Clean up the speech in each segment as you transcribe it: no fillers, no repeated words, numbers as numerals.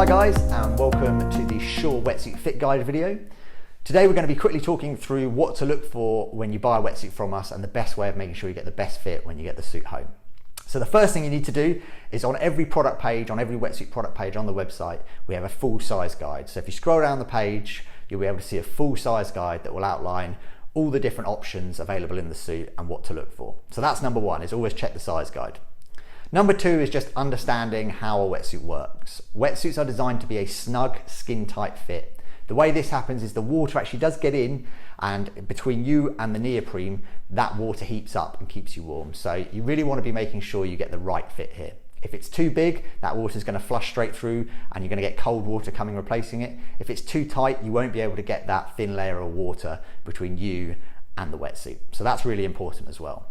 Hi guys, and welcome to the Shore Wetsuit Fit Guide video. Today we're going to be quickly talking through what to look for when you buy a wetsuit from us and the best way of making sure you get the best fit when you get the suit home. So the first thing you need to do is on every product page, on every wetsuit product page on the website, we have a full size guide. So if you scroll down the page, you'll be able to see a full size guide that will outline all the different options available in the suit and what to look for. So that's number one, is always check the size guide. Number two is just understanding how a wetsuit works. Wetsuits are designed to be a snug, skin-tight fit. The way this happens is the water actually does get in, and between you and the neoprene, that water heats up and keeps you warm. So you really want to be making sure you get the right fit here. If it's too big, that water is going to flush straight through and you're going to get cold water coming replacing it. If it's too tight, you won't be able to get that thin layer of water between you and the wetsuit. So that's really important as well.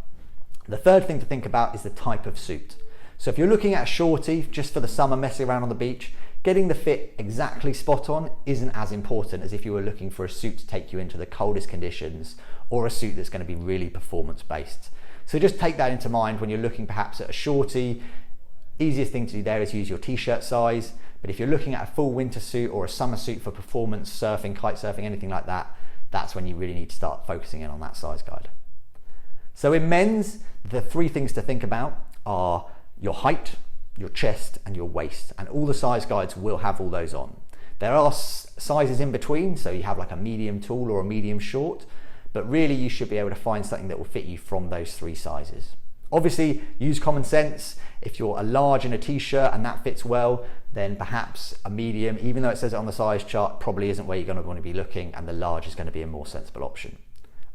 The third thing to think about is the type of suit. So if you're looking at a shorty just for the summer, messing around on the beach, getting the fit exactly spot on isn't as important as if you were looking for a suit to take you into the coldest conditions or a suit that's going to be really performance based. So just take that into mind when you're looking perhaps at a shorty. Easiest thing to do there is use your t-shirt size, but if you're looking at a full winter suit or a summer suit for performance, surfing, kite surfing, anything like that, that's when you really need to start focusing in on that size guide. So in men's, the three things to think about are your height, your chest and your waist, and all the size guides will have all those on. There are sizes in between, so you have like a medium tall or a medium short, but really you should be able to find something that will fit you from those three sizes. Obviously use common sense. If you're a large in a t-shirt and that fits well, then perhaps a medium, even though it says it on the size chart, probably isn't where you're going to want to be looking, and the large is going to be a more sensible option.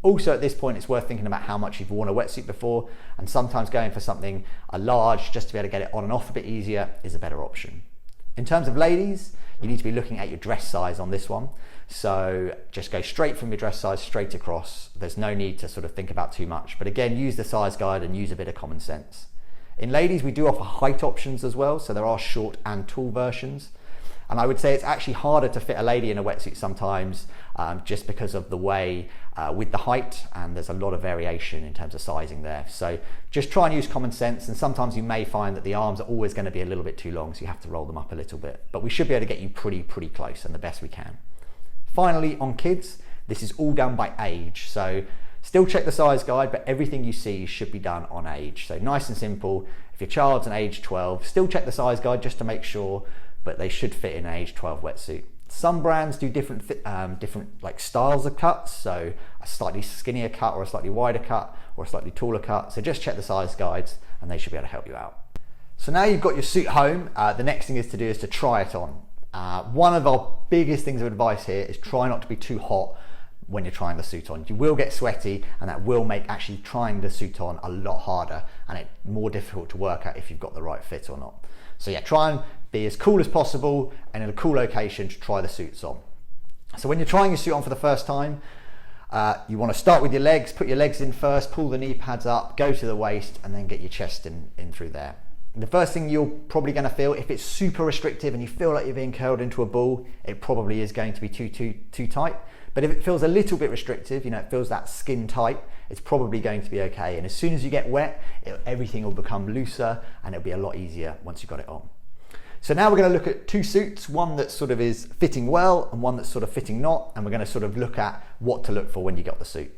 Also at this point, it's worth thinking about how much you've worn a wetsuit before, and sometimes going for something a large just to be able to get it on and off a bit easier is a better option. In terms of ladies, you need to be looking at your dress size on this one. So just go straight from your dress size straight across. There's no need to sort of think about too much, but again, use the size guide and use a bit of common sense. In ladies, we do offer height options as well, so there are short and tall versions. And I would say it's actually harder to fit a lady in a wetsuit sometimes just because of the way with the height, and there's a lot of variation in terms of sizing there. So just try and use common sense, and sometimes you may find that the arms are always going to be a little bit too long, so you have to roll them up a little bit. But we should be able to get you pretty close, and the best we can. Finally, on kids, this is all done by age. So still check the size guide, but everything you see should be done on age. So nice and simple. If your child's an age 12, still check the size guide just to make sure, but they should fit in an age 12 wetsuit. Some brands do different like styles of cuts, so a slightly skinnier cut or a slightly wider cut or a slightly taller cut. So just check the size guides and they should be able to help you out. So now you've got your suit home, the next thing is to try it on. One of our biggest things of advice here is try not to be too hot when you're trying the suit on. You will get sweaty, and that will make actually trying the suit on a lot harder and it's more difficult to work out if you've got the right fit or not. So yeah, try and be as cool as possible and in a cool location to try the suits on. So when you're trying your suit on for the first time, you want to start with your legs, put your legs in first, pull the knee pads up, go to the waist, and then get your chest in through there. The first thing you're probably going to feel, if it's super restrictive and you feel like you're being curled into a ball, it probably is going to be too tight. But if it feels a little bit restrictive, it feels that skin tight, it's probably going to be okay. And as soon as you get wet, everything will become looser and it'll be a lot easier once you've got it on. So now we're going to look at two suits, one that sort of is fitting well and one that's sort of fitting not, and we're going to sort of look at what to look for when you got the suit.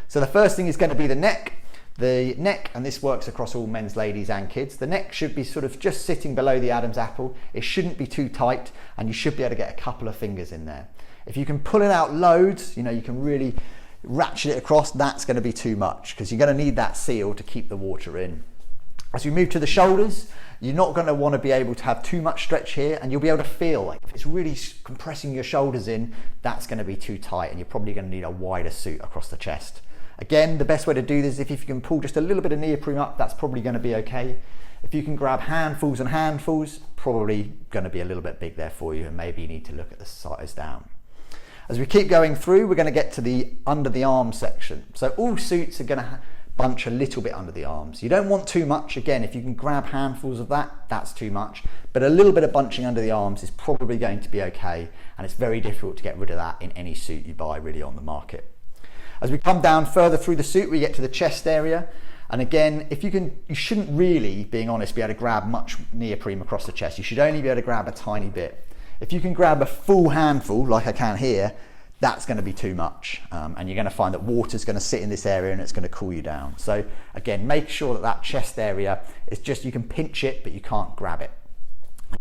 So the first thing is going to be the neck. The neck, and this works across all men's, ladies and kids, the neck should be sort of just sitting below the Adam's apple. It shouldn't be too tight, and you should be able to get a couple of fingers in there. If you can pull it out loads, you can really ratchet it across, that's going to be too much because you're going to need that seal to keep the water in. As we move to the shoulders, you're not going to want to be able to have too much stretch here, and you'll be able to feel like if it's really compressing your shoulders in, that's going to be too tight, and you're probably going to need a wider suit across the chest. Again, the best way to do this is if you can pull just a little bit of neoprene up, that's probably going to be okay. If you can grab handfuls and handfuls, probably going to be a little bit big there for you, and maybe you need to look at the size down. As we keep going through, we're going to get to the under the arm section. So all suits are going to bunch a little bit under the arms. You don't want too much. Again, if you can grab handfuls of that, that's too much. But a little bit of bunching under the arms is probably going to be okay, and it's very difficult to get rid of that in any suit you buy really on the market. As we come down further through the suit, we get to the chest area. And again, you shouldn't really, being honest, be able to grab much neoprene across the chest. You should only be able to grab a tiny bit. If you can grab a full handful like I can here, that's going to be too much, and you're going to find that water's going to sit in this area and it's going to cool you down. So again, make sure that that chest area is just, you can pinch it but you can't grab it.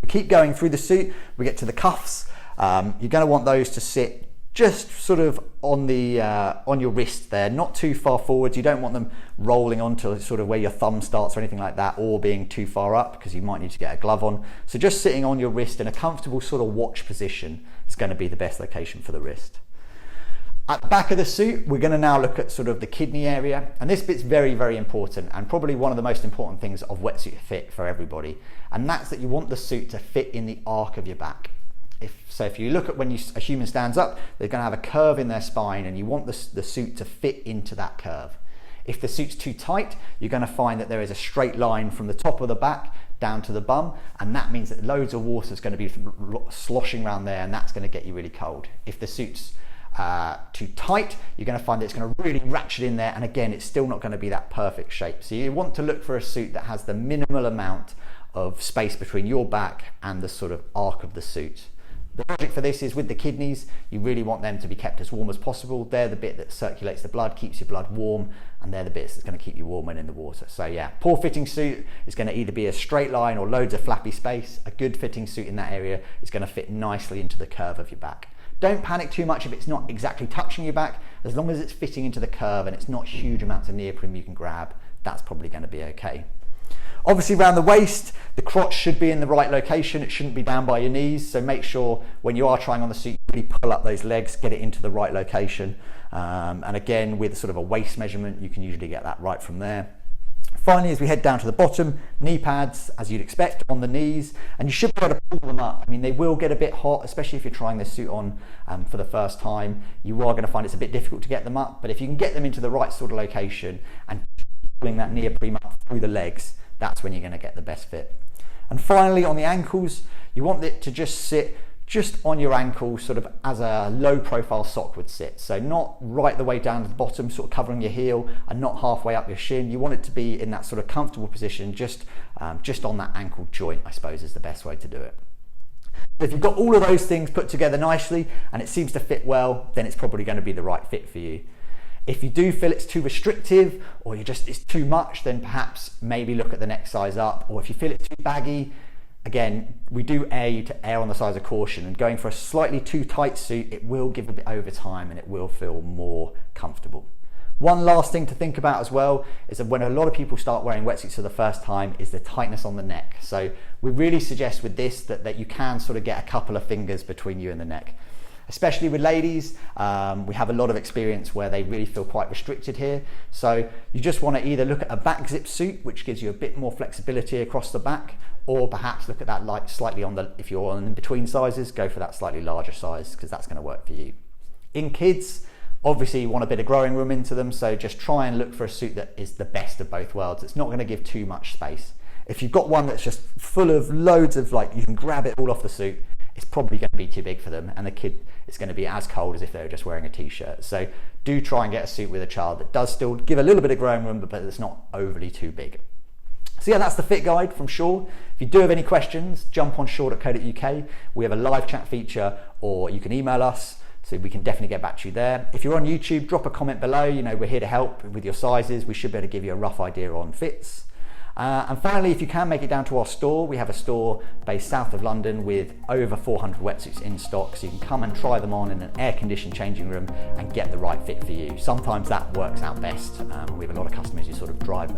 We keep going through the suit, we get to the cuffs. You're going to want those to sit just sort of on the on your wrist there, not too far forwards. You don't want them rolling onto sort of where your thumb starts or anything like that, or being too far up because you might need to get a glove on. So just sitting on your wrist in a comfortable sort of watch position is going to be the best location for the wrist. At the back of the suit, we're going to now look at sort of the kidney area, and this bit's very, very important and probably one of the most important things of wetsuit fit for everybody, and that's that you want the suit to fit in the arc of your back. If you look at when a human stands up, they're going to have a curve in their spine, and you want the suit to fit into that curve. If the suit's too tight, you're going to find that there is a straight line from the top of the back down to the bum, and that means that loads of water is going to be sloshing around there, and that's going to get you really cold. If the suit's too tight, you're going to find that it's going to really ratchet in there, and again, it's still not going to be that perfect shape. So you want to look for a suit that has the minimal amount of space between your back and the sort of arc of the suit. The logic for this is with the kidneys, you really want them to be kept as warm as possible. They're the bit that circulates the blood, keeps your blood warm, and they're the bits that's going to keep you warm when in the water. So yeah, poor fitting suit is going to either be a straight line or loads of flappy space. A good fitting suit in that area is going to fit nicely into the curve of your back. Don't panic too much if it's not exactly touching your back. As long as it's fitting into the curve and it's not huge amounts of neoprene you can grab, that's probably going to be okay. Obviously around the waist, the crotch should be in the right location. It shouldn't be down by your knees. So make sure when you are trying on the suit, you really pull up those legs, get it into the right location. And again, with sort of a waist measurement, you can usually get that right from there. Finally, as we head down to the bottom, knee pads, as you'd expect, on the knees, and you should be able to pull them up. I mean, they will get a bit hot, especially if you're trying this suit on for the first time. You are going to find it's a bit difficult to get them up, but if you can get them into the right sort of location and pulling that neoprene up through the legs, that's when you're going to get the best fit. And finally, on the ankles, you want it to just sit just on your ankle, sort of as a low profile sock would sit. So not right the way down to the bottom, sort of covering your heel, and not halfway up your shin. You want it to be in that sort of comfortable position, just on that ankle joint, I suppose, is the best way to do it. If you've got all of those things put together nicely and it seems to fit well, then it's probably going to be the right fit for you. If you do feel it's too restrictive, or it's too much, then perhaps maybe look at the next size up. Or if you feel it's too baggy, again, we do err on the side of caution, and going for a slightly too tight suit, it will give a bit over time and it will feel more comfortable. One last thing to think about as well is that when a lot of people start wearing wetsuits for the first time is the tightness on the neck. So we really suggest with this that you can sort of get a couple of fingers between you and the neck. Especially with ladies, we have a lot of experience where they really feel quite restricted here. So you just want to either look at a back zip suit, which gives you a bit more flexibility across the back, or perhaps look at that slightly on the, if you're on in between sizes, go for that slightly larger size, because that's going to work for you. In kids, obviously you want a bit of growing room into them, so just try and look for a suit that is the best of both worlds. It's not going to give too much space. If you've got one that's just full of loads of, you can grab it all off the suit, it's probably going to be too big for them, and the kid is going to be as cold as if they were just wearing a t-shirt. So do try and get a suit with a child that does still give a little bit of growing room, but it's not overly too big. So yeah, that's the fit guide from Shaw. If you do have any questions, jump on shaw.co.uk. We have a live chat feature, or you can email us, so we can definitely get back to you there. If you're on YouTube, drop a comment below. We're here to help with your sizes. We should be able to give you a rough idea on fits. And finally, if you can make it down to our store, we have a store based south of London with over 400 wetsuits in stock, so you can come and try them on in an air-conditioned changing room and get the right fit for you. Sometimes that works out best. We have a lot of customers who sort of drive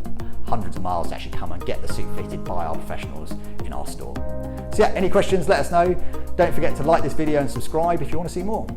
hundreds of miles to actually come and get the suit fitted by our professionals in our store. So yeah, any questions, let us know. Don't forget to like this video and subscribe if you want to see more.